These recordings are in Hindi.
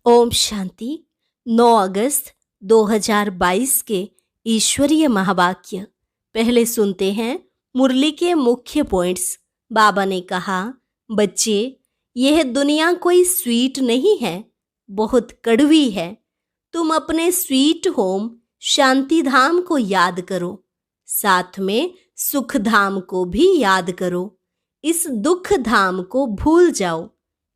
ओम शांति। 9 अगस्त 2022 के ईश्वरीय महावाक्य। पहले सुनते हैं मुरली के मुख्य पॉइंट्स। बाबा ने कहा, बच्चे, यह दुनिया कोई स्वीट नहीं है, बहुत कड़वी है। तुम अपने स्वीट होम शांति धाम को याद करो, साथ में सुख धाम को भी याद करो। इस दुख धाम को भूल जाओ।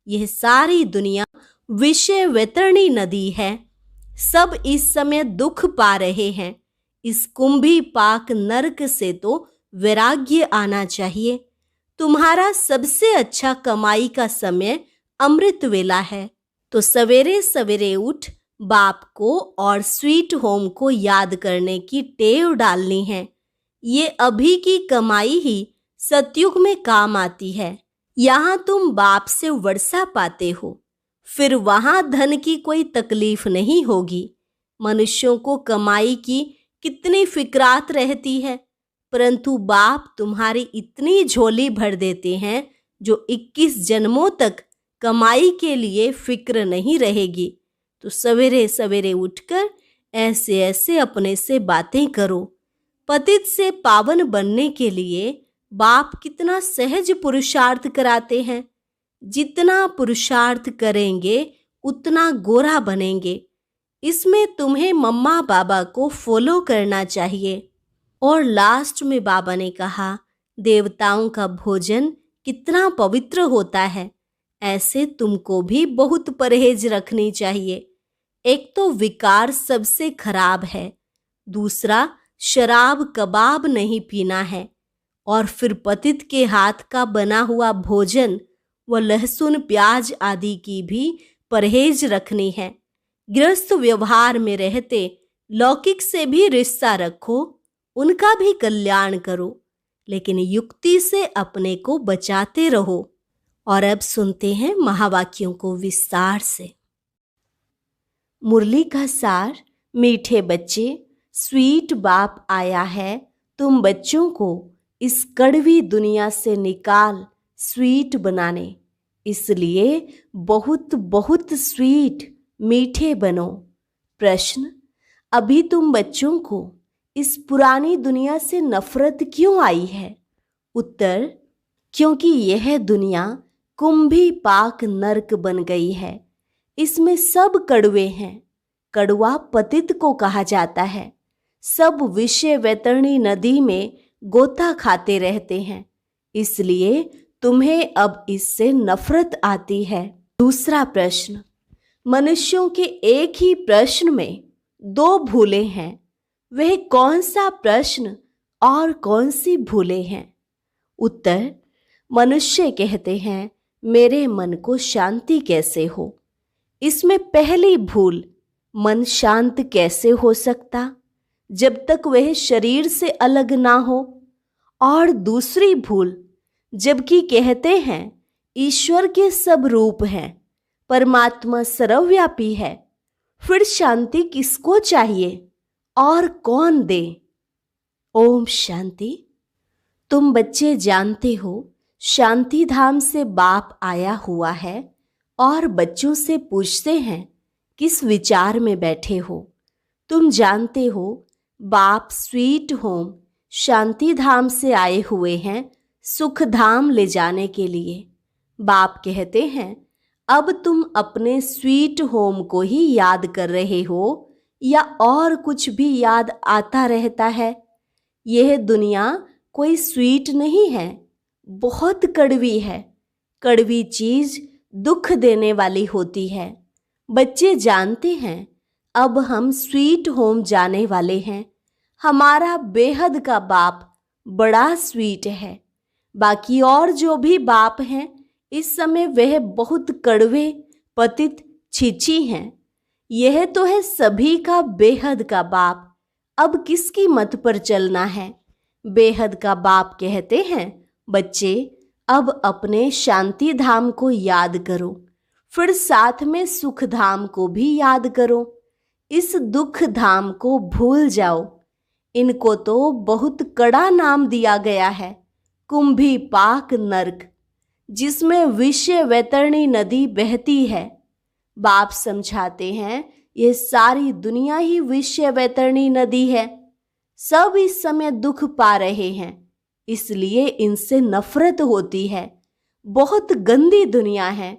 यह सारी दुनिया विषय वैतरणी नदी है। सब इस समय दुख पा रहे हैं। इस कुंभी पाक नरक से तो वैराग्य आना चाहिए। तुम्हारा सबसे अच्छा कमाई का समय अमृत वेला है, तो सवेरे सवेरे उठ बाप को और स्वीट होम को याद करने की टेव डालनी है। ये अभी की कमाई ही सतयुग में काम आती है। यहाँ तुम बाप से वर्षा पाते हो, फिर वहां धन की कोई तकलीफ नहीं होगी। मनुष्यों को कमाई की कितनी फिक्रात रहती है, परंतु बाप तुम्हारी इतनी झोली भर देते हैं जो 21 जन्मों तक कमाई के लिए फिक्र नहीं रहेगी। तो सवेरे सवेरे उठकर ऐसे ऐसे अपने से बातें करो। पतित से पावन बनने के लिए बाप कितना सहज पुरुषार्थ कराते हैं। जितना पुरुषार्थ करेंगे उतना गोरा बनेंगे। इसमें तुम्हें मम्मा बाबा को फॉलो करना चाहिए। और लास्ट में बाबा ने कहा, देवताओं का भोजन कितना पवित्र होता है, ऐसे तुमको भी बहुत परहेज रखनी चाहिए। एक तो विकार सबसे खराब है, दूसरा शराब कबाब नहीं पीना है, और फिर पतित के हाथ का बना हुआ भोजन व लहसुन प्याज आदि की भी परहेज रखनी है। गृहस्थ व्यवहार में रहते लौकिक से भी रिश्ता रखो, उनका भी कल्याण करो, लेकिन युक्ति से अपने को बचाते रहो। और अब सुनते हैं महावाक्यों को विस्तार से। मुरली का सार। मीठे बच्चे, स्वीट बाप आया है तुम बच्चों को इस कड़वी दुनिया से निकाल स्वीट बनाने। इसलिए बहुत बहुत स्वीट मीठे बनो। प्रश्न, अभी तुम बच्चों को इस पुरानी दुनिया से नफरत क्यों आई है? उत्तर, क्योंकि यह दुनिया कुंभी पाक नरक बन गई है। इसमें सब कड़वे हैं। कड़वा पतित को कहा जाता है। सब विषय वैतरणी नदी में गोता खाते रहते हैं, इसलिए तुम्हें अब इससे नफरत आती है। दूसरा प्रश्न, मनुष्यों के एक ही प्रश्न में 2 भूलें हैं। वह कौन सा प्रश्न और कौन सी भूलें हैं? उत्तर, मनुष्य कहते हैं मेरे मन को शांति कैसे हो। इसमें पहली भूल, मन शांत कैसे हो सकता जब तक वह शरीर से अलग ना हो। और दूसरी भूल, जबकि कहते हैं ईश्वर के सब रूप हैं, परमात्मा सर्वव्यापी है, फिर शांति किसको चाहिए और कौन दे? ओम शांति। तुम बच्चे जानते हो शांति धाम से बाप आया हुआ है और बच्चों से पूछते हैं किस विचार में बैठे हो। तुम जानते हो बाप स्वीट होम शांति धाम से आए हुए हैं सुख धाम ले जाने के लिए। बाप कहते हैं अब तुम अपने स्वीट होम को ही याद कर रहे हो या और कुछ भी याद आता रहता है? यह दुनिया कोई स्वीट नहीं है, बहुत कड़वी है। कड़वी चीज दुख देने वाली होती है। बच्चे जानते हैं अब हम स्वीट होम जाने वाले हैं। हमारा बेहद का बाप बड़ा स्वीट है। बाकी और जो भी बाप हैं इस समय वह बहुत कड़वे पतित छिछी हैं। यह तो है सभी का बेहद का बाप। अब किसकी मत पर चलना है? बेहद का बाप कहते हैं बच्चे अब अपने शांति धाम को याद करो, फिर साथ में सुख धाम को भी याद करो। इस दुख धाम को भूल जाओ। इनको तो बहुत कड़ा नाम दिया गया है, कुंभी पाक नरक, जिसमें विषय वैतरणी नदी बहती है। बाप समझाते हैं, ये सारी दुनिया ही विषय वैतरणी नदी है। सब इस समय दुख पा रहे हैं, इसलिए इनसे नफरत होती है। बहुत गंदी दुनिया है,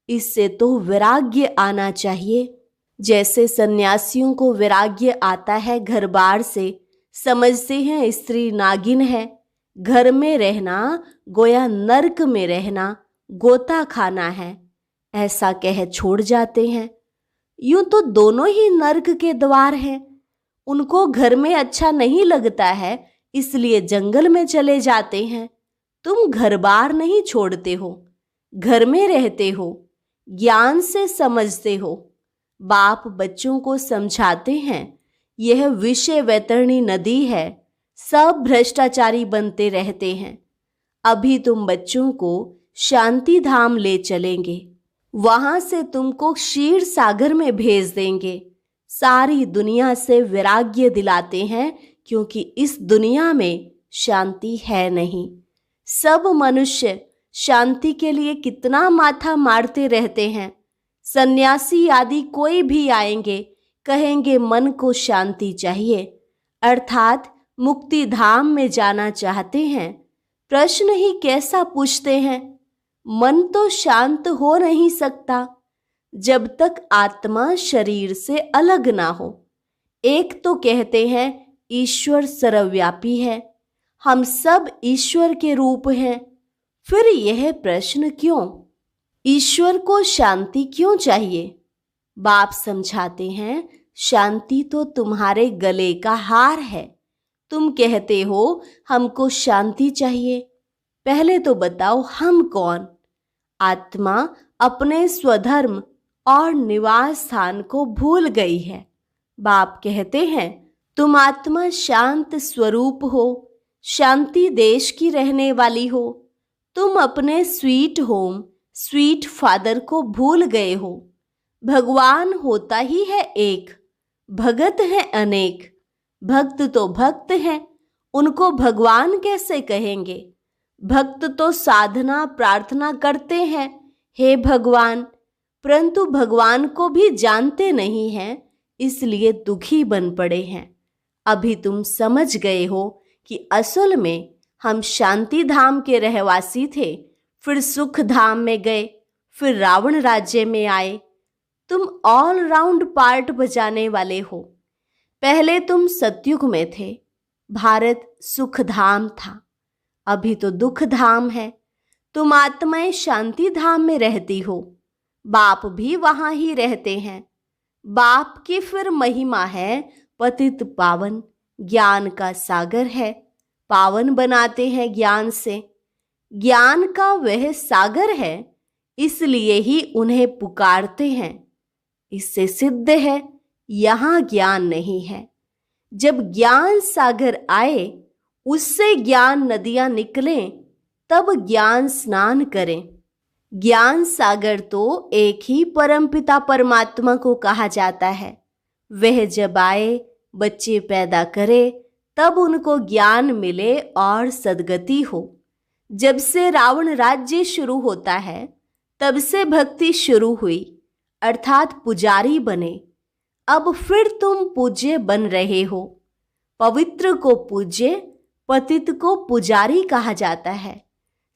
इससे तो वैराग्य आना चाहिए। जैसे सन्यासियों को वैराग्य आता है घर बार से, समझते हैं स्त्री नागिन है, घर में रहना गोया नरक में रहना, गोता खाना है, ऐसा कह छोड़ जाते हैं। यूं तो दोनों ही नरक के द्वार हैं। उनको घर में अच्छा नहीं लगता है, इसलिए जंगल में चले जाते हैं। तुम घर बार नहीं छोड़ते हो, घर में रहते हो, ज्ञान से समझते हो। बाप बच्चों को समझाते हैं, यह विषय वैतरणी नदी है, सब भ्रष्टाचारी बनते रहते हैं। अभी तुम बच्चों को शांति धाम ले चलेंगे, वहां से तुमको क्षीर सागर में भेज देंगे। सारी दुनिया से वैराग्य दिलाते हैं, क्योंकि इस दुनिया में शांति है नहीं। सब मनुष्य शांति के लिए कितना माथा मारते रहते हैं। सन्यासी आदि कोई भी आएंगे, कहेंगे मन को शांति चाहिए, अर्थात मुक्ति धाम में जाना चाहते हैं। प्रश्न ही कैसा पूछते हैं, मन तो शांत हो नहीं सकता जब तक आत्मा शरीर से अलग ना हो। एक तो कहते हैं ईश्वर सर्वव्यापी है, हम सब ईश्वर के रूप हैं। फिर यह प्रश्न क्यों? ईश्वर को शांति क्यों चाहिए? बाप समझाते हैं, शांति तो तुम्हारे गले का हार है। तुम कहते हो हमको शांति चाहिए। पहले तो बताओ हम कौन? आत्मा अपने स्वधर्म और निवास स्थान को भूल गई है। बाप कहते हैं, तुम आत्मा शांत स्वरूप हो, शांति देश की रहने वाली हो। तुम अपने स्वीट होम, स्वीट फादर को भूल गए हो। भगवान होता ही है एक, भगत है अनेक। भक्त तो भक्त हैं, उनको भगवान कैसे कहेंगे? भक्त तो साधना प्रार्थना करते हैं, हे भगवान, परंतु भगवान को भी जानते नहीं हैं, इसलिए दुखी बन पड़े हैं। अभी तुम समझ गए हो कि असल में हम शांति धाम के रहवासी थे, फिर सुख धाम में गए, फिर रावण राज्य में आए। तुम ऑल राउंड पार्ट बजाने वाले हो। पहले तुम सतयुग में थे, भारत सुख धाम था, अभी तो दुख धाम है। तुम आत्माएं शांति धाम में रहती हो, बाप भी वहां ही रहते हैं। बाप की फिर महिमा है पतित पावन, ज्ञान का सागर है, पावन बनाते हैं ज्ञान से। ज्ञान का वह सागर है, इसलिए ही उन्हें पुकारते हैं। इससे सिद्ध है यहां ज्ञान नहीं है। जब ज्ञान सागर आए, उससे ज्ञान नदियां निकलें, तब ज्ञान स्नान करें। ज्ञान सागर तो एक ही परमपिता परमात्मा को कहा जाता है। वह जब आए, बच्चे पैदा करे, तब उनको ज्ञान मिले और सद्गति हो। जब से रावण राज्य शुरू होता है, तब से भक्ति शुरू हुई, अर्थात पुजारी बने। अब फिर तुम पूज्य बन रहे हो। पवित्र को पूज्य, पतित को पुजारी कहा जाता है।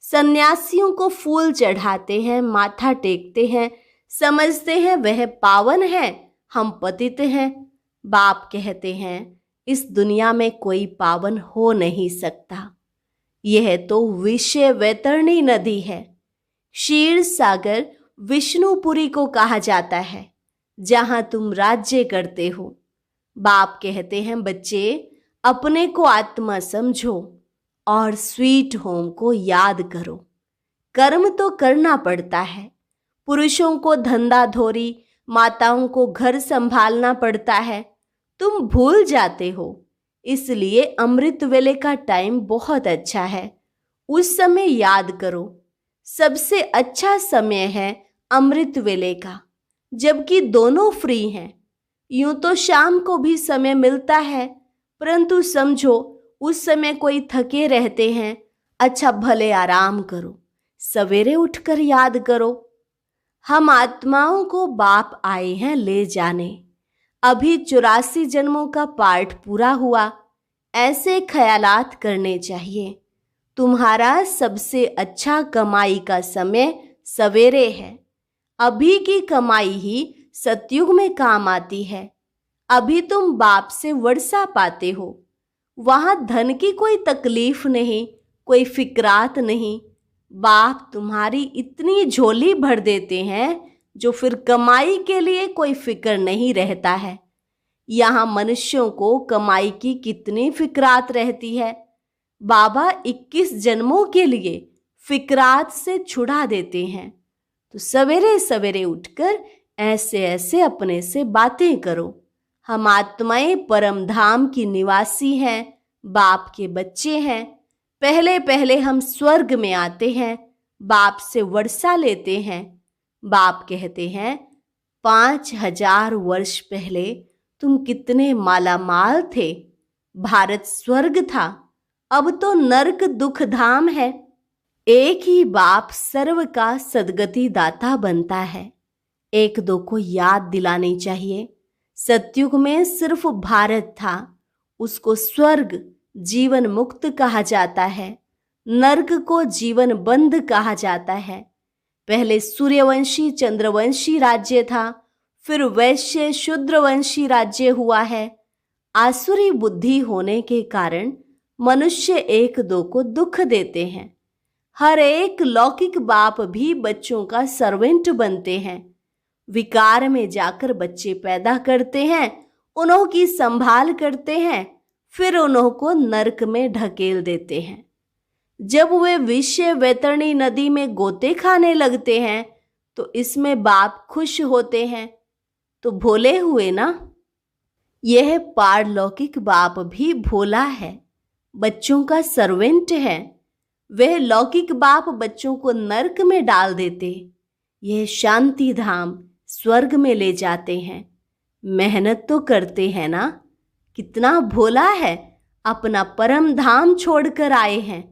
सन्यासियों को फूल चढ़ाते हैं, माथा टेकते हैं, समझते हैं वह पावन है, हम पतित हैं। बाप कहते हैं, इस दुनिया में कोई पावन हो नहीं सकता। यह तो विषय वैतरणी नदी है। क्षीर सागर विष्णुपुरी को कहा जाता है, जहां तुम राज्य करते हो। बाप कहते हैं, बच्चे अपने को आत्मा समझो और स्वीट होम को याद करो। कर्म तो करना पड़ता है। पुरुषों को धंधा धोरी, माताओं को घर संभालना पड़ता है। तुम भूल जाते हो, इसलिए अमृत वेले का टाइम बहुत अच्छा है, उस समय याद करो। सबसे अच्छा समय है अमृत वेले का, जबकि दोनों फ्री हैं। यूं तो शाम को भी समय मिलता है, परंतु समझो उस समय कोई थके रहते हैं। अच्छा भले आराम करो, सवेरे उठकर याद करो। हम आत्माओं को बाप आए हैं ले जाने। अभी 84 जन्मों का पाठ पूरा हुआ। ऐसे ख्यालात करने चाहिए। तुम्हारा सबसे अच्छा कमाई का समय सवेरे है। अभी की कमाई ही सतयुग में काम आती है। अभी तुम बाप से वर्षा पाते हो। वहां धन की कोई तकलीफ नहीं, कोई फिक्रात नहीं। बाप तुम्हारी इतनी झोली भर देते हैं जो फिर कमाई के लिए कोई फिक्र नहीं रहता है। यहाँ मनुष्यों को कमाई की कितनी फिक्रात रहती है। बाबा 21 जन्मों के लिए फिक्रात से छुड़ा देते हैं। तो सवेरे सवेरे उठकर ऐसे ऐसे अपने से बातें करो। हम आत्माएं परम धाम की निवासी हैं, बाप के बच्चे हैं। पहले पहले हम स्वर्ग में आते हैं, बाप से वर्षा लेते हैं। बाप कहते हैं 5000 वर्ष पहले तुम कितने मालामाल थे। भारत स्वर्ग था, अब तो नरक दुख धाम है। एक ही बाप सर्व का सद्गति दाता बनता है। एक दो को याद दिलानी चाहिए। सतयुग में सिर्फ भारत था, उसको स्वर्ग जीवन मुक्त कहा जाता है, नरक को जीवन बंद कहा जाता है। पहले सूर्यवंशी चंद्रवंशी राज्य था, फिर वैश्य शूद्रवंशी राज्य हुआ है। आसुरी बुद्धि होने के कारण मनुष्य एक दो को दुख देते हैं। हर एक लौकिक बाप भी बच्चों का सर्वेंट बनते हैं। विकार में जाकर बच्चे पैदा करते हैं, उन्हों की संभाल करते हैं, फिर उन्हों को नरक में ढकेल देते हैं। जब वे विषय वैतरणी नदी में गोते खाने लगते हैं तो इसमें बाप खुश होते हैं। तो भोले हुए ना। यह पारलौकिक बाप भी भोला है, बच्चों का सर्वेंट है। वह लौकिक बाप बच्चों को नरक में डाल देते, यह शांति धाम स्वर्ग में ले जाते हैं। मेहनत तो करते हैं ना। कितना भोला है, अपना परम धाम छोड़कर आए हैं।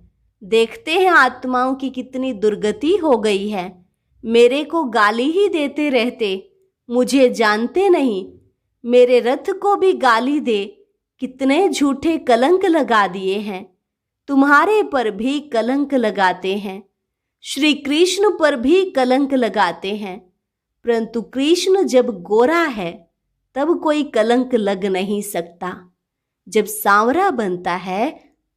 देखते हैं आत्माओं की कितनी दुर्गति हो गई है। मेरे को गाली ही देते रहते, मुझे जानते नहीं। मेरे रथ को भी गाली दे, कितने झूठे कलंक लगा दिए हैं। तुम्हारे पर भी कलंक लगाते हैं, श्री कृष्ण पर भी कलंक लगाते हैं। परंतु कृष्ण जब गोरा है तब कोई कलंक लग नहीं सकता। जब सांवरा बनता है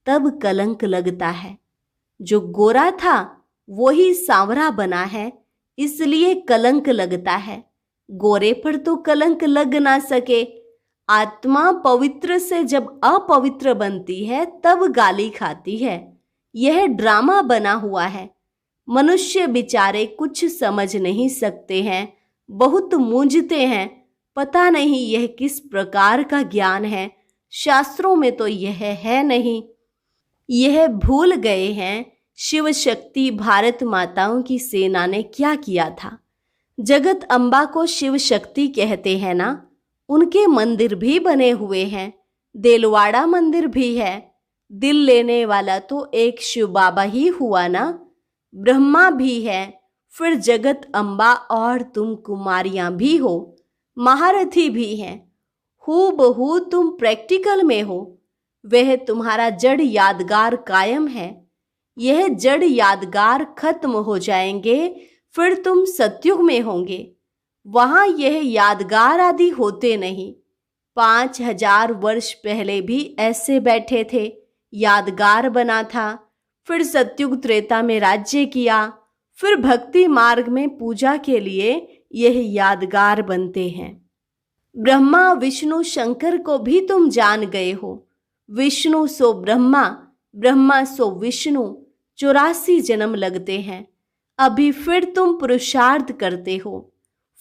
तब कलंक लगता है। जो गोरा था वो ही सांवरा बना है, इसलिए कलंक लगता है। गोरे पर तो कलंक लग ना सके। आत्मा पवित्र से जब अपवित्र बनती है तब गाली खाती है। यह ड्रामा बना हुआ है। मनुष्य बेचारे कुछ समझ नहीं सकते हैं, बहुत मूंझते हैं। पता नहीं यह किस प्रकार का ज्ञान है। शास्त्रों में तो यह है नहीं। यह भूल गए हैं शिव शक्ति भारत माताओं की सेना ने क्या किया था। जगत अम्बा को शिव शक्ति कहते हैं ना। उनके मंदिर भी बने हुए हैं, देलवाड़ा मंदिर भी है। दिल लेने वाला तो एक शिव बाबा ही हुआ ना। ब्रह्मा भी है, फिर जगत अम्बा और तुम कुमारियां भी हो, महारथी भी हैं। हूबहू तुम प्रैक्टिकल में हो। वह तुम्हारा जड़ यादगार कायम है। यह जड़ यादगार खत्म हो जाएंगे, फिर तुम सतयुग में होंगे। वहां यह यादगार आदि होते नहीं। 5000 वर्ष पहले भी ऐसे बैठे थे, यादगार बना था। फिर सतयुग त्रेता में राज्य किया, फिर भक्ति मार्ग में पूजा के लिए यह यादगार बनते हैं। ब्रह्मा विष्णु शंकर को भी तुम जान गए हो। विष्णु सो ब्रह्मा, ब्रह्मा सो विष्णु। 84 जन्म लगते हैं। अभी फिर तुम पुरुषार्थ करते हो।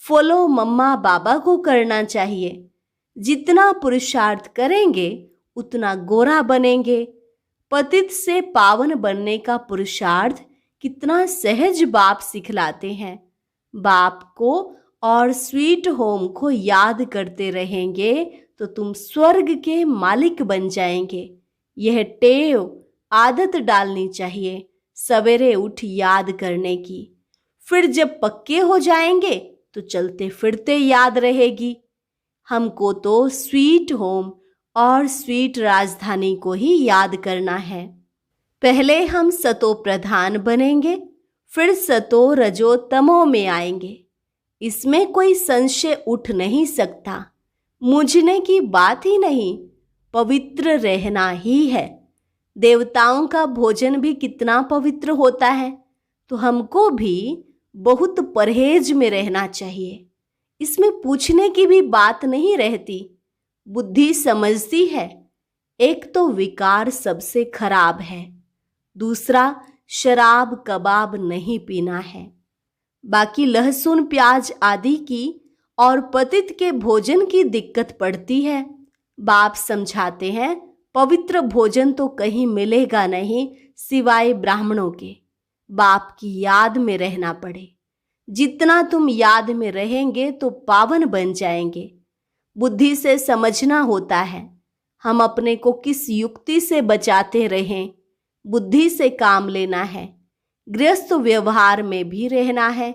फॉलो मम्मा बाबा को करना चाहिए। जितना पुरुषार्थ करेंगे उतना गोरा बनेंगे। पतित से पावन बनने का पुरुषार्थ कितना सहज बाप सिखलाते हैं। बाप को और स्वीट होम को याद करते रहेंगे तो तुम स्वर्ग के मालिक बन जाएंगे। यह टेव आदत डालनी चाहिए, सवेरे उठ याद करने की। फिर जब पक्के हो जाएंगे तो चलते फिरते याद रहेगी। हमको तो स्वीट होम और स्वीट राजधानी को ही याद करना है। पहले हम सतो प्रधान बनेंगे, फिर सतो रजो तमो में आएंगे। इसमें कोई संशय उठ नहीं सकता। मुझने की बात ही नहीं, पवित्र रहना ही है। देवताओं का भोजन भी कितना पवित्र होता है, तो हमको भी बहुत परहेज में रहना चाहिए। इसमें पूछने की भी बात नहीं रहती। बुद्धि समझती है, एक तो विकार सबसे खराब है, दूसरा शराब कबाब नहीं पीना है। बाकी लहसुन प्याज आदि की और पतित के भोजन की दिक्कत पड़ती है। बाप समझाते हैं, पवित्र भोजन तो कहीं मिलेगा नहीं सिवाय ब्राह्मणों के। बाप की याद में रहना पड़े। जितना तुम याद में रहेंगे तो पावन बन जाएंगे। बुद्धि से समझना होता है, हम अपने को किस युक्ति से बचाते रहें। बुद्धि से काम लेना है, गृहस्थ व्यवहार में भी रहना है।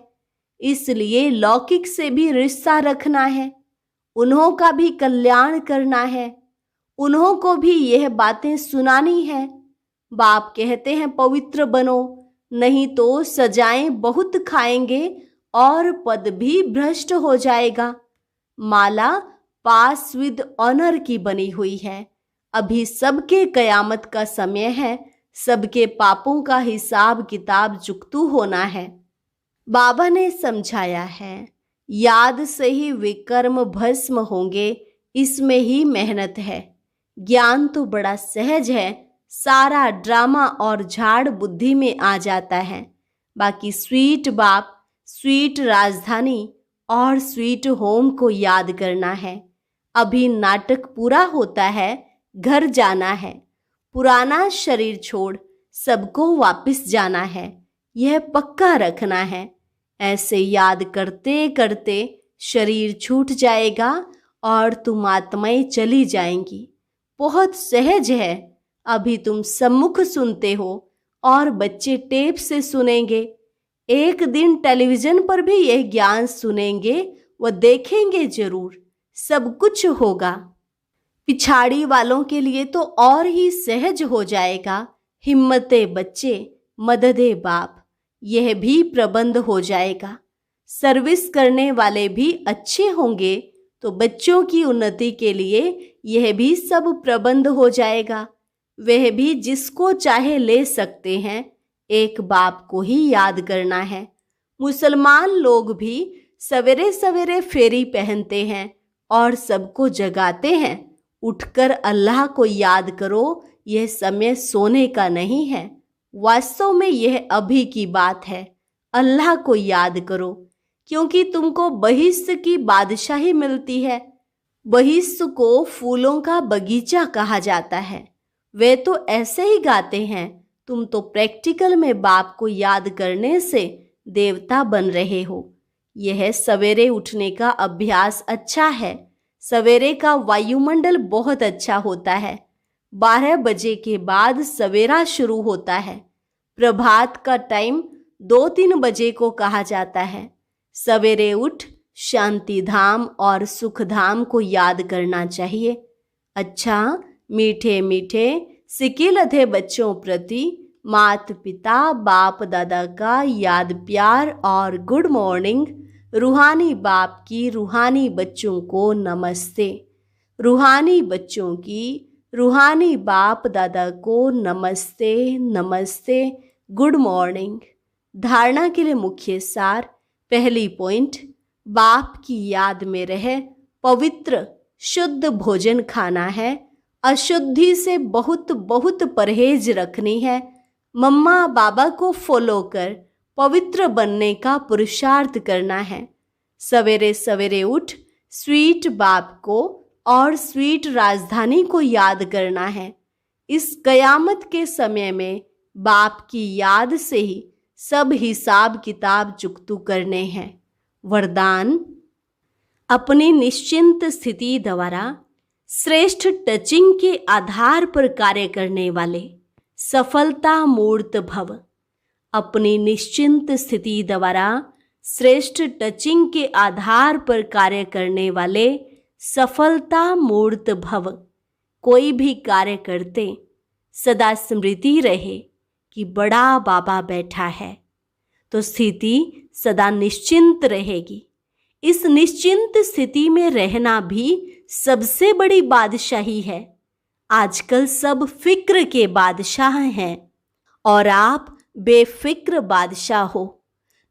इसलिए लौकिक से भी रिश्ता रखना है, उन्हों का भी कल्याण करना है, उन्हों को भी यह बातें सुनानी है। बाप कहते हैं पवित्र बनो, नहीं तो सजाएं बहुत खाएंगे और पद भी भ्रष्ट हो जाएगा। माला पास विद ऑनर की बनी हुई है। अभी सबके कयामत का समय है, सबके पापों का हिसाब किताब चुकतू होना है। बाबा ने समझाया है, याद से ही विकर्म भस्म होंगे, इसमें ही मेहनत है। ज्ञान तो बड़ा सहज है, सारा ड्रामा और झाड़ बुद्धि में आ जाता है। बाकी स्वीट बाप, स्वीट राजधानी और स्वीट होम को याद करना है। अभी नाटक पूरा होता है, घर जाना है। पुराना शरीर छोड़ सबको वापस जाना है, यह पक्का रखना है। ऐसे याद करते करते शरीर छूट जाएगा और तुम आत्माएं चली जाएंगी। बहुत सहज है। अभी तुम सम्मुख सुनते हो और बच्चे टेप से सुनेंगे। एक दिन टेलीविजन पर भी यह ज्ञान सुनेंगे व देखेंगे जरूर। सब कुछ होगा। पिछाड़ी वालों के लिए तो और ही सहज हो जाएगा। हिम्मते बच्चे, मददे बाप, यह भी प्रबंध हो जाएगा। सर्विस करने वाले भी अच्छे होंगे तो बच्चों की उन्नति के लिए यह भी सब प्रबंध हो जाएगा। वह भी जिसको चाहे ले सकते हैं, एक बाप को ही याद करना है। मुसलमान लोग भी सवेरे सवेरे फेरी पहनते हैं और सबको जगाते हैं, उठकर अल्लाह को याद करो, यह समय सोने का नहीं है। वास्तव में यह अभी की बात है। अल्लाह को याद करो, क्योंकि तुमको बहिश्त की बादशाही मिलती है। बहिश्त को फूलों का बगीचा कहा जाता है। वे तो ऐसे ही गाते हैं, तुम तो प्रैक्टिकल में बाप को याद करने से देवता बन रहे हो। यह सवेरे उठने का अभ्यास अच्छा है। सवेरे का वायुमंडल बहुत अच्छा होता है। 12 बजे के बाद सवेरा शुरू होता है। प्रभात का टाइम 2-3 बजे को कहा जाता है। सवेरे उठ शांति धाम और सुख धाम को याद करना चाहिए। अच्छा, मीठे मीठे सिकिलधे बच्चों प्रति मात पिता बाप दादा का याद प्यार और गुड मॉर्निंग। रूहानी बाप की रूहानी बच्चों को नमस्ते। रूहानी बच्चों की रूहानी बाप दादा को नमस्ते नमस्ते, गुड मॉर्निंग। धारणा के लिए मुख्य सार। पहली पॉइंट, बाप की याद में रहे पवित्र शुद्ध भोजन खाना है। अशुद्धि से बहुत बहुत परहेज रखनी है। मम्मा बाबा को फॉलो कर पवित्र बनने का पुरुषार्थ करना है। सवेरे सवेरे उठ स्वीट बाप को और स्वीट राजधानी को याद करना है। इस कयामत के समय में बाप की याद से ही सब हिसाब किताब चुकतू करने हैं। वरदान, अपनी निश्चिंत स्थिति द्वारा श्रेष्ठ टचिंग के आधार पर कार्य करने वाले सफलता मूर्त भव। अपनी निश्चिंत स्थिति द्वारा श्रेष्ठ टचिंग के आधार पर कार्य करने वाले सफलता मूर्त भव। कोई भी कार्य करते सदा स्मृति रहे कि बड़ा बाबा बैठा है, तो स्थिति सदा निश्चिंत रहेगी। इस निश्चिंत स्थिति में रहना भी सबसे बड़ी बादशाही है। आजकल सब फिक्र के बादशाह हैं और आप बेफिक्र बादशाह हो।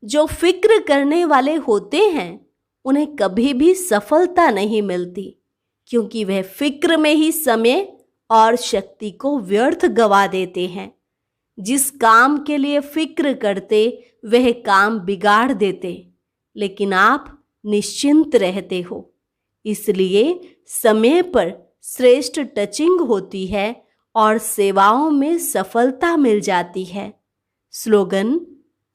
जो फिक्र करने वाले होते हैं उन्हें कभी भी सफलता नहीं मिलती, क्योंकि वह फिक्र में ही समय और शक्ति को व्यर्थ गवा देते हैं। जिस काम के लिए फिक्र करते वह काम बिगाड़ देते, लेकिन आप निश्चिंत रहते हो, इसलिए समय पर श्रेष्ठ टचिंग होती है और सेवाओं में सफलता मिल जाती है। स्लोगन: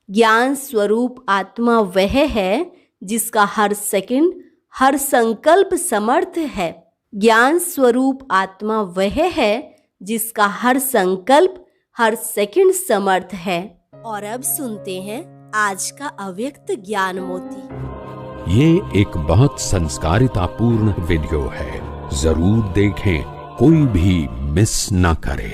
ज्ञान स्वरूप आत्मा वह है जिसका हर सेकंड हर संकल्प समर्थ है। ज्ञान स्वरूप आत्मा वह है जिसका हर संकल्प हर सेकंड समर्थ है। और अब सुनते हैं आज का अव्यक्त ज्ञान मोती। ये एक बहुत संस्कारितापूर्ण वीडियो है, जरूर देखें, कोई भी मिस ना करे।